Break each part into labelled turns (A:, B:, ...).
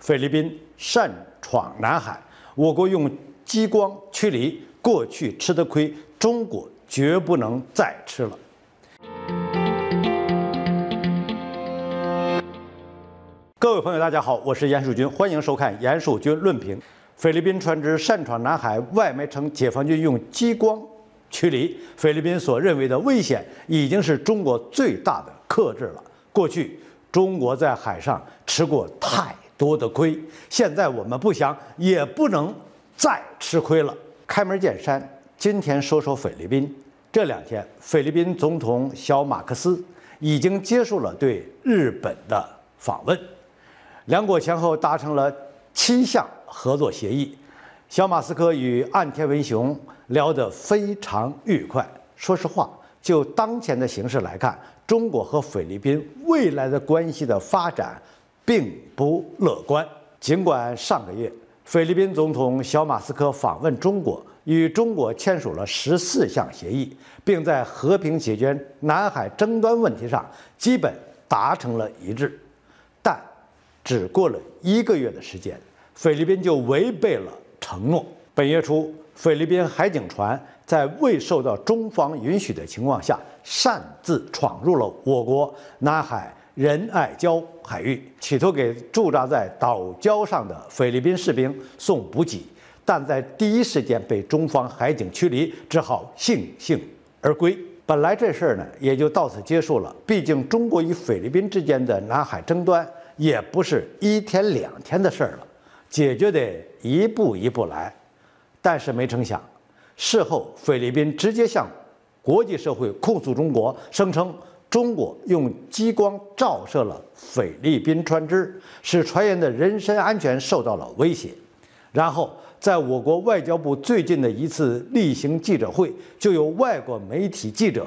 A: 菲律宾擅闯南海，我国用激光驱离，过去吃的亏，中国绝不能再吃了。各位朋友，大家好，我是严树军，欢迎收看严树军论评。菲律宾船只擅闯南海，外媒称解放军用激光驱离，菲律宾所认为的危险已经是中国最大的克制了。过去中国在海上吃过太多的亏，现在我们不想也不能再吃亏了。开门见山，今天说说菲律宾。这两天，菲律宾总统小马克思已经结束了对日本的访问，两国前后达成了7项合作协议。小马斯克与岸田文雄聊得非常愉快。说实话，就当前的形势来看，中国和菲律宾未来的关系的发展并不乐观。尽管上个月菲律宾总统小马斯克访问中国，与中国签署了14项协议，并在和平解决南海争端问题上基本达成了一致，但只过了1个月的时间，菲律宾就违背了承诺。本月初，菲律宾海警船在未受到中方允许的情况下，擅自闯入了我国南海仁爱礁海域，企图给驻扎在岛礁上的菲律宾士兵送补给，但在第一时间被中方海警驱离，只好悻悻而归。本来这事儿呢也就到此结束了，毕竟中国与菲律宾之间的南海争端也不是1天2天的事儿了，解决得一步一步来。但是没成想，事后菲律宾直接向国际社会控诉中国，声称中国用激光照射了菲律宾船只，使船员的人身安全受到了威胁。然后在我国外交部最近的一次例行记者会，就有外国媒体记者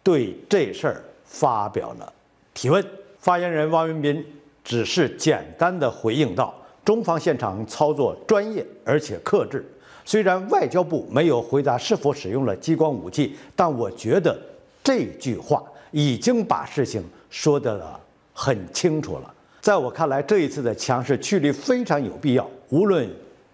A: 对这事儿发表了提问。发言人汪文斌只是简单的回应道，中方现场操作专业而且克制。虽然外交部没有回答是否使用了激光武器，但我觉得这句话已经把事情说得很清楚了。在我看来，这一次的强势驱离非常有必要，无论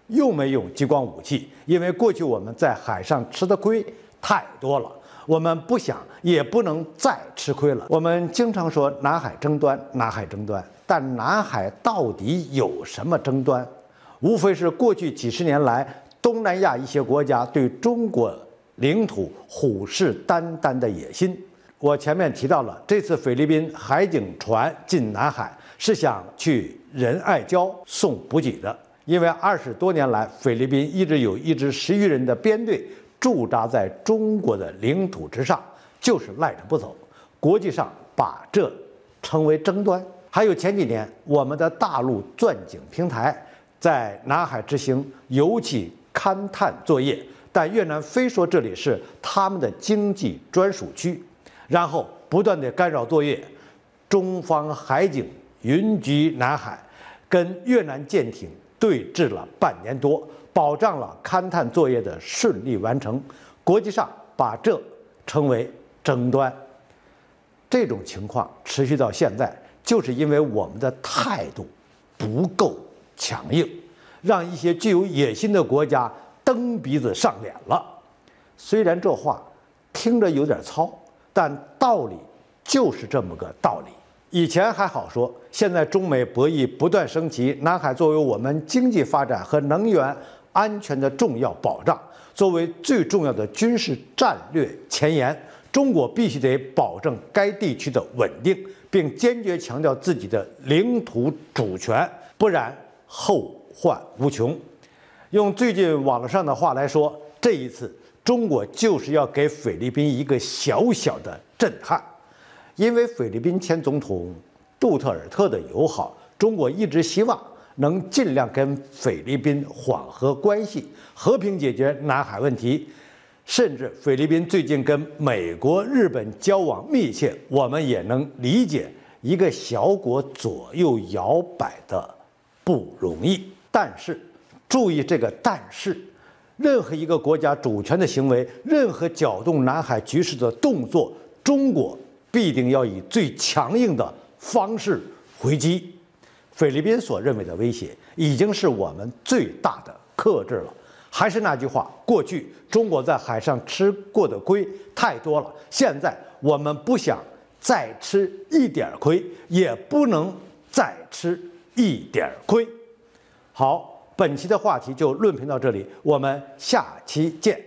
A: 用没用激光武器，因为过去我们在海上吃的亏太多了，我们不想也不能再吃亏了。我们经常说南海争端，南海争端，但南海到底有什么争端？无非是过去几十年来东南亚一些国家对中国领土虎视眈眈的野心。我前面提到了，这次菲律宾海警船进南海是想去仁爱礁送补给的，因为20多年来，菲律宾一直有一支10余人的编队驻扎在中国的领土之上，就是赖着不走。国际上把这称为争端。还有前几年，我们的大陆钻井平台在南海执行油气勘探作业，但越南非说这里是他们的经济专属区，然后不断的干扰作业。中方海警云集南海，跟越南舰艇对峙了半年多，保障了勘探作业的顺利完成。国际上把这称为争端。这种情况持续到现在，就是因为我们的态度不够强硬，让一些具有野心的国家蹬鼻子上脸了。虽然这话听着有点糙，但道理就是这么个道理。以前还好说，现在中美博弈不断升级，南海作为我们经济发展和能源安全的重要保障，作为最重要的军事战略前沿，中国必须得保证该地区的稳定，并坚决强调自己的领土主权，不然后患无穷。用最近网络上的话来说，这一次中国就是要给菲律宾一个小小的震撼。因为菲律宾前总统杜特尔特的友好，中国一直希望能尽量跟菲律宾缓和关系，和平解决南海问题。甚至菲律宾最近跟美国、日本交往密切，我们也能理解一个小国左右摇摆的不容易。但是，注意这个但是，任何一个国家主权的行为，任何搅动南海局势的动作，中国必定要以最强硬的方式回击。菲律宾所认为的威胁，已经是我们最大的克制了。还是那句话，过去中国在海上吃过的亏太多了，现在我们不想再吃一点亏，也不能再吃一点亏。好，本期的话题就论评到这里，我们下期见。